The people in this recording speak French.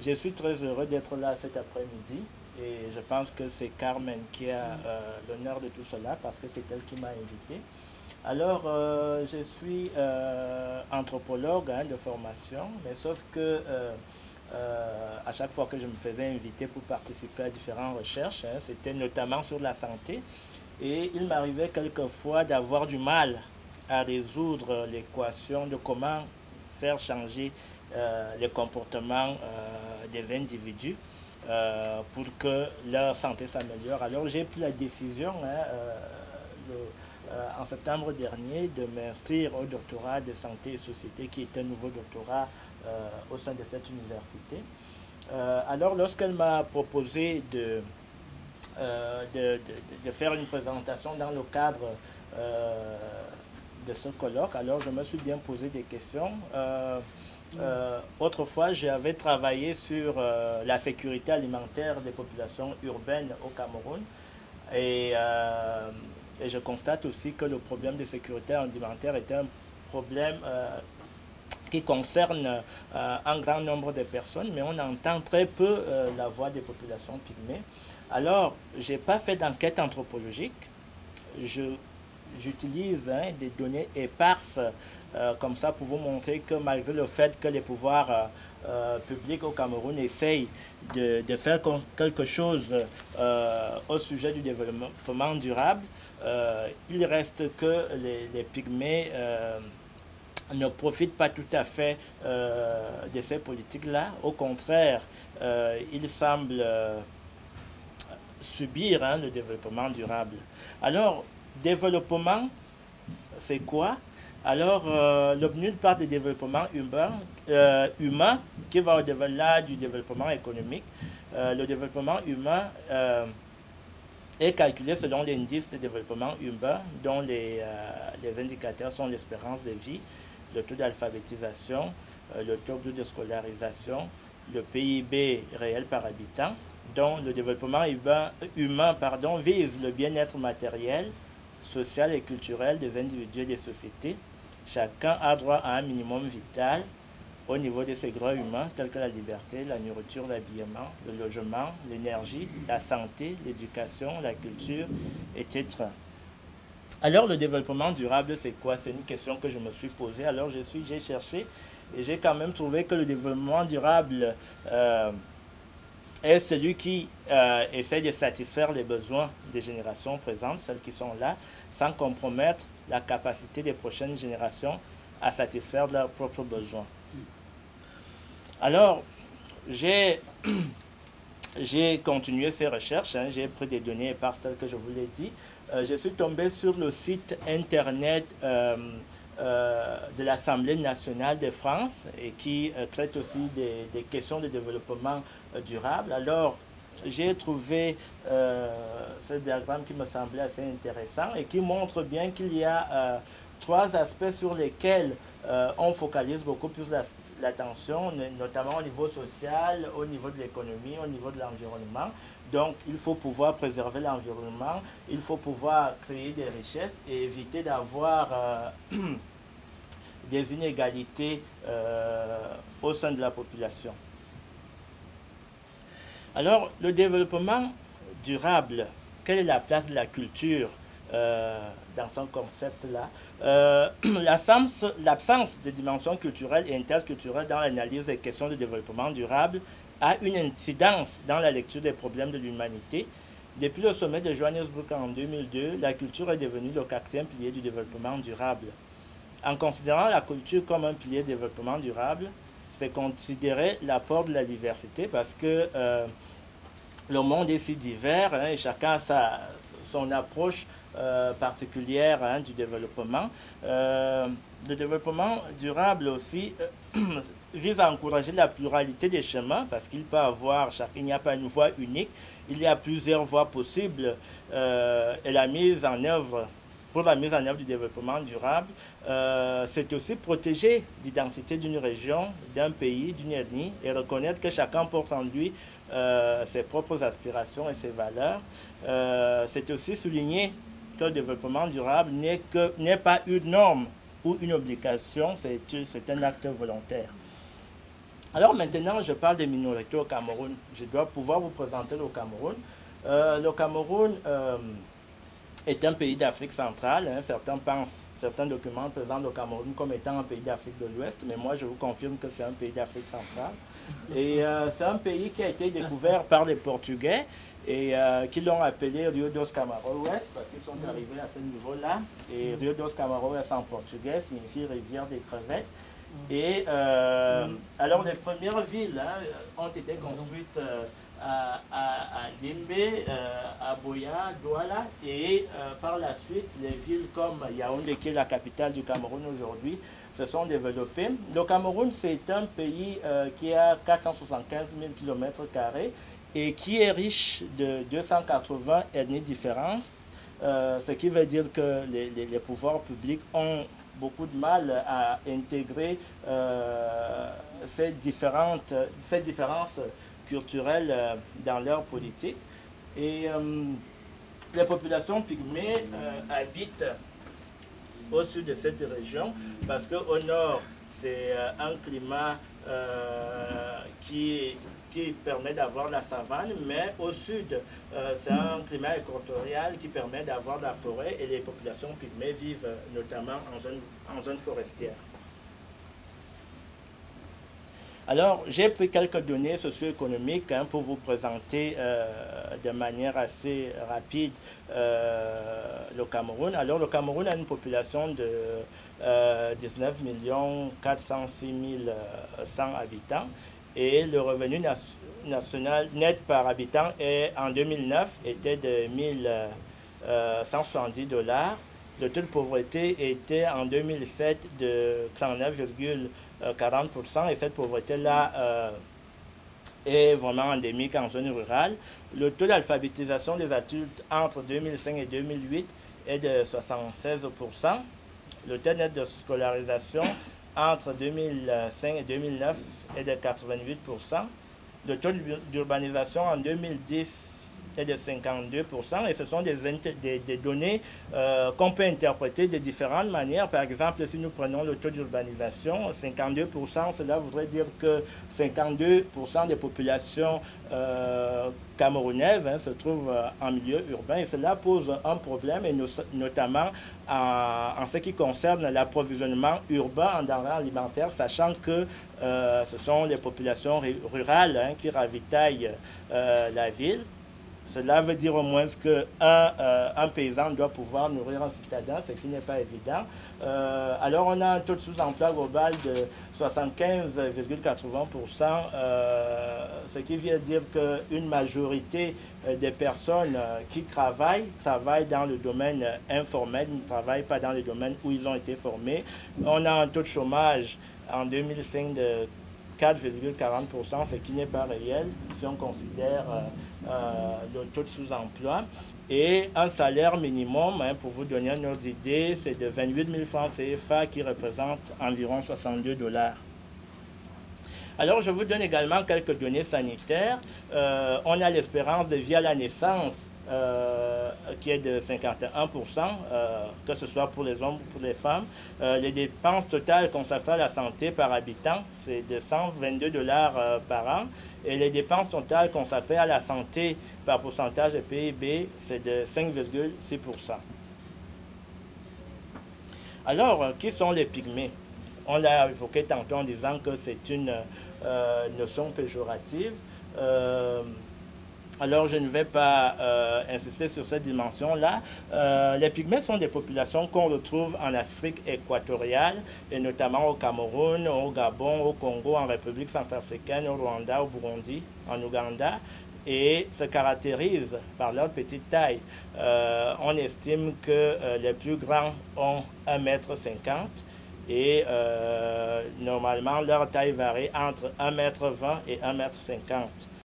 Je suis très heureux d'être là cet après-midi et je pense que c'est Carmen qui a l'honneur de tout cela parce que c'est elle qui m'a invité. Alors, je suis anthropologue de formation, mais sauf que à chaque fois que je me faisais inviter pour participer à différentes recherches, c'était notamment sur la santé, et il m'arrivait quelquefois d'avoir du mal à résoudre l'équation de comment faire changer les comportements des individus pour que leur santé s'améliore. Alors j'ai pris la décision en septembre dernier de m'inscrire au doctorat de santé et société qui est un nouveau doctorat au sein de cette université. Alors lorsqu'elle m'a proposé de faire une présentation dans le cadre de ce colloque, alors je me suis bien posé des questions. Autrefois, j'avais travaillé sur la sécurité alimentaire des populations urbaines au Cameroun et je constate aussi que le problème de sécurité alimentaire est un problème qui concerne un grand nombre de personnes, mais on entend très peu la voix des populations pygmées. Alors, je n'ai pas fait d'enquête anthropologique. J'utilise des données éparses comme ça pour vous montrer que malgré le fait que les pouvoirs publics au Cameroun essayent de faire quelque chose au sujet du développement durable, il reste que les pygmées ne profitent pas tout à fait de ces politiques-là. Au contraire, ils semblent subir le développement durable. Alors, développement, c'est quoi? Alors, l'obnude part du développement humain qui va au-delà du développement économique. Le développement humain est calculé selon l'indice de développement humain dont les indicateurs sont l'espérance de vie, le taux d'alphabétisation, le taux de scolarisation, le PIB réel par habitant, dont le développement humain vise le bien-être matériel, social et culturel des individus et des sociétés. Chacun a droit à un minimum vital au niveau de ses droits humains tels que la liberté, la nourriture, l'habillement, le logement, l'énergie, la santé, l'éducation, la culture, etc. Alors le développement durable, c'est quoi? C'est une question que je me suis posée. Alors j'ai cherché et j'ai quand même trouvé que le développement durable est celui qui essaie de satisfaire les besoins des générations présentes, celles qui sont là, sans compromettre la capacité des prochaines générations à satisfaire leurs propres besoins. Alors, j'ai continué ces recherches, j'ai pris des données éparses telles que je vous l'ai dit. Je suis tombé sur le site internet de l'Assemblée nationale de France et qui traite aussi des questions de développement durable. Alors, j'ai trouvé ce diagramme qui me semblait assez intéressant et qui montre bien qu'il y a trois aspects sur lesquels on focalise beaucoup plus l'attention, notamment au niveau social, au niveau de l'économie, au niveau de l'environnement. Donc, il faut pouvoir préserver l'environnement, il faut pouvoir créer des richesses et éviter d'avoir des inégalités au sein de la population. Alors, le développement durable, quelle est la place de la culture dans ce concept-là? L'absence de dimension culturelle et interculturelle dans l'analyse des questions de développement durable a une incidence dans la lecture des problèmes de l'humanité. Depuis le sommet de Johannesburg en 2002, la culture est devenue le quatrième pilier du développement durable. En considérant la culture comme un pilier de développement durable, c'est considérer l'apport de la diversité parce que le monde est si divers et chacun a son approche particulière du développement. Le développement durable aussi vise à encourager la pluralité des chemins parce qu'il peut avoir, il n'y a pas une voie unique, il y a plusieurs voies possibles et la mise en œuvre, pour la mise en œuvre du développement durable, c'est aussi protéger l'identité d'une région, d'un pays, d'une ethnie et reconnaître que chacun porte en lui ses propres aspirations et ses valeurs. C'est aussi souligner que le développement durable n'est pas une norme ou une obligation, c'est un acte volontaire. Alors maintenant, je parle des minorités au Cameroun. Je dois pouvoir vous présenter le Cameroun. Le Cameroun est un pays d'Afrique centrale. Hein. Certains documents présentent le Cameroun comme étant un pays d'Afrique de l'Ouest, mais moi je vous confirme que c'est un pays d'Afrique centrale. Et c'est un pays qui a été découvert par les Portugais et qui l'ont appelé Rio dos Camaroes parce qu'ils sont arrivés à ce niveau-là. Et Rio dos Camaroes en portugais signifie rivière des crevettes. Et alors les premières villes ont été construites à Limbe, à Boya, Douala, et par la suite, les villes comme Yaoundé, qui est la capitale du Cameroun aujourd'hui, se sont développées. Le Cameroun, c'est un pays qui a 475 000 km² et qui est riche de 280 ethnies différentes, ce qui veut dire que les pouvoirs publics ont beaucoup de mal à intégrer ces différences culturelles dans leur politique. Et les populations pygmées habitent au sud de cette région parce qu'au nord, c'est un climat qui permet d'avoir la savane, mais au sud, c'est un climat équatorial qui permet d'avoir la forêt et les populations pygmées vivent notamment en zone forestière. Alors, j'ai pris quelques données socio-économiques pour vous présenter de manière assez rapide le Cameroun. Alors, le Cameroun a une population de 19 406 100 habitants et le revenu national net par habitant en 2009 était de 1 170 $. Le taux de pauvreté était en 2007 de 39,40% et cette pauvreté-là est vraiment endémique en zone rurale. Le taux d'alphabétisation des adultes entre 2005 et 2008 est de 76%. Le taux net de scolarisation entre 2005 et 2009 est de 88%. Le taux d'urbanisation en 2010 est de 52%, et ce sont des données qu'on peut interpréter de différentes manières. Par exemple, si nous prenons le taux d'urbanisation, 52%, cela voudrait dire que 52% des populations camerounaises se trouvent en milieu urbain, et cela pose un problème, et notamment en ce qui concerne l'approvisionnement urbain en denrées alimentaires, sachant que ce sont les populations rurales qui ravitaillent la ville. Cela veut dire au moins qu'un paysan doit pouvoir nourrir un citadin, ce qui n'est pas évident. Alors on a un taux de sous-emploi global de 75,80%, ce qui veut dire qu'une majorité des personnes qui travaillent dans le domaine informel, ne travaillent pas dans le domaine où ils ont été formés. On a un taux de chômage en 2005 de 4,40%, ce qui n'est pas réel si on considère le taux de sous-emploi. Et un salaire minimum, pour vous donner un ordre d'idée, c'est de 28 000 francs CFA qui représente environ 62 $. Alors, je vous donne également quelques données sanitaires. On a l'espérance de vie à la naissance qui est de 51%, que ce soit pour les hommes ou pour les femmes. Les dépenses totales consacrées à la santé par habitant, c'est de 122 $ par an. Et les dépenses totales consacrées à la santé par pourcentage de PIB, c'est de 5,6%. Alors, qui sont les pygmées? On l'a évoqué tantôt en disant que c'est une notion péjorative. Alors, je ne vais pas insister sur cette dimension-là. Les pygmées sont des populations qu'on retrouve en Afrique équatoriale, et notamment au Cameroun, au Gabon, au Congo, en République centrafricaine, au Rwanda, au Burundi, en Ouganda, et se caractérisent par leur petite taille. On estime que les plus grands ont 1,50 m et normalement leur taille varie entre 1,20 m et 1,50 m.